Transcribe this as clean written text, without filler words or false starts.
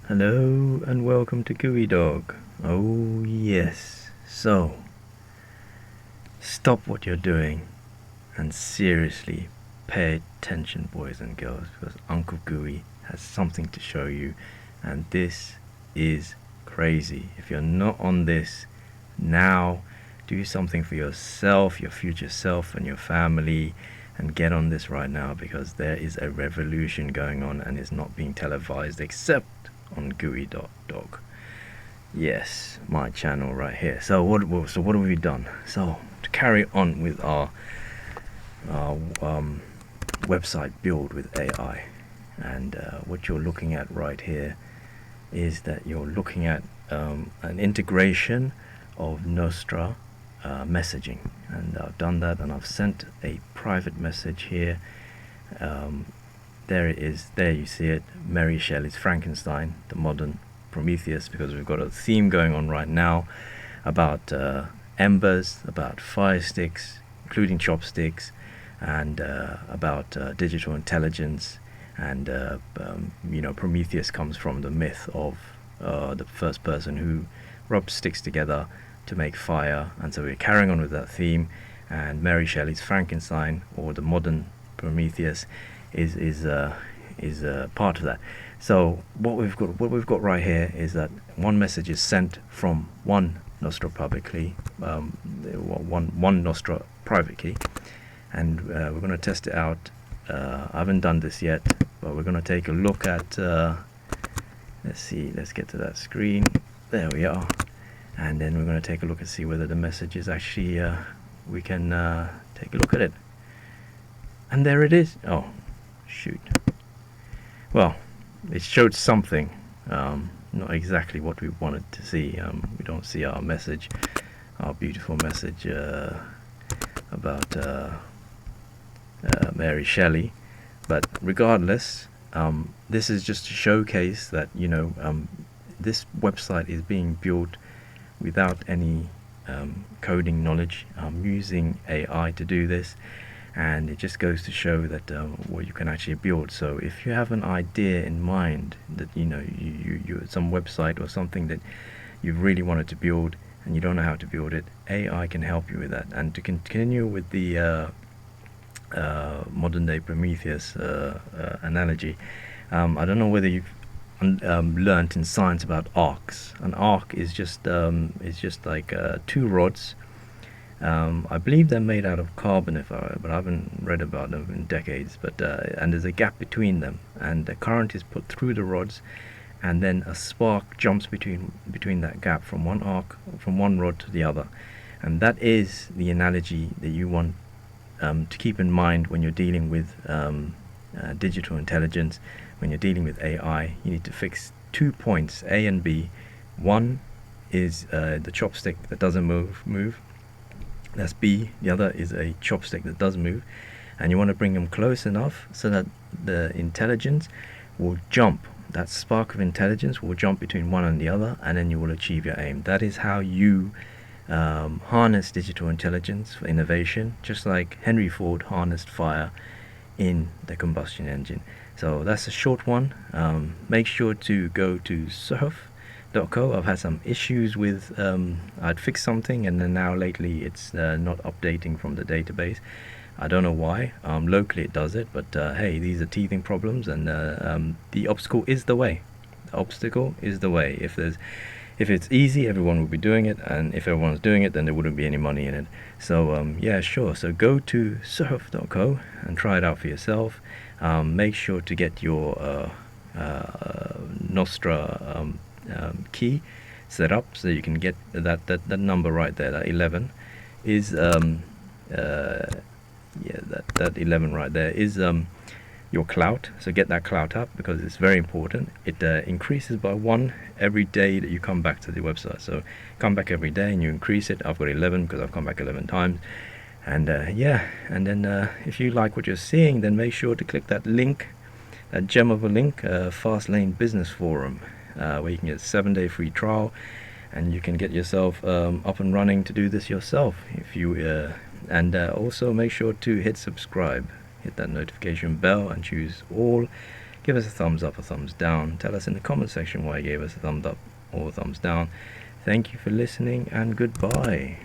Hello and welcome to GUI.Dog. Oh yes. So, stop what you're doing and seriously pay attention, boys and girls, because Uncle GUI has something to show you, and this is crazy. If you're not on this now, do something for yourself, your future self, and your family, and get on this right now, because there is a revolution going on and it's not being televised except on GUI.Dog. Yes, my channel right here. So what have we done? So to carry on with our website build with AI, and what you're looking at right here is that you're looking at an integration of Nostra messaging, and I've done that, and I've sent a private message here. There it is. There you see it. Mary Shelley's Frankenstein, the modern Prometheus, because we've got a theme going on right now about embers, about fire sticks, including chopsticks, and about digital intelligence. And Prometheus comes from the myth of the first person who rubbed sticks together to make fire, and so we're carrying on with that theme. And Mary Shelley's Frankenstein, or the modern Prometheus, is part of that. So what we've got right here is that one message is sent from one Nostra publicly, one Nostra private key, and we're going to test it out. I haven't done this yet, but we're going to take a look at. Let's see. Let's get to that screen. There we are. And then we're going to take a look and see whether the message is actually. We can take a look at it. And there it is. Oh, shoot. Well, it showed something. Not exactly what we wanted to see. We don't see our message, our beautiful message about Mary Shelley. But regardless, this is just to showcase that this website is being built without any coding knowledge. I'm using AI to do this, and it just goes to show that what you can actually build. So if you have an idea in mind that you some website or something that you really wanted to build and you don't know how to build it, AI can help you with that. And to continue with the modern day Prometheus analogy, I don't know whether you've learnt in science about arcs. An arc is just like two rods. I believe they're made out of carbon, but I haven't read about them in decades. But and there's a gap between them, and the current is put through the rods, and then a spark jumps between that gap from one rod to the other, and that is the analogy that you want to keep in mind when you're dealing with digital intelligence. When you're dealing with AI, you need to fix 2 points, A and B. One is the chopstick that doesn't move. That's B. The other is a chopstick that does move, and you want to bring them close enough so that the intelligence will jump. That spark of intelligence will jump between one and the other, and then you will achieve your aim. That is how you harness digital intelligence for innovation, just like Henry Ford harnessed fire in the combustion engine. So that's a short one. Make sure to go to Suhuf.co. I've had some issues with I'd fixed something, and then now lately it's not updating from the database. I don't know why. Locally it does it, but hey, these are teething problems, and the obstacle is the way. The obstacle is the way. If it's easy, everyone would be doing it, and if everyone's doing it, then there wouldn't be any money in it. So yeah, sure. So go to Suhuf.co and try it out for yourself. Make sure to get your Nostra key set up so you can get that number right there. That 11 is that 11 right there is your clout. So get that clout up, because it's very important. It increases by 1 every day that you come back to the website. So come back every day and you increase it. I've got 11 because I've come back 11 times. And yeah, and then if you like what you're seeing, then make sure to click that link, that gem of a link, Fast Lane Business Forum, where you can get a 7-day free trial, and you can get yourself up and running to do this yourself. If you and also make sure to hit subscribe, hit that notification bell, and choose all Give us a thumbs up or thumbs down. Tell us in the comment section why you gave us a thumbs up or thumbs down. Thank you for listening, and goodbye.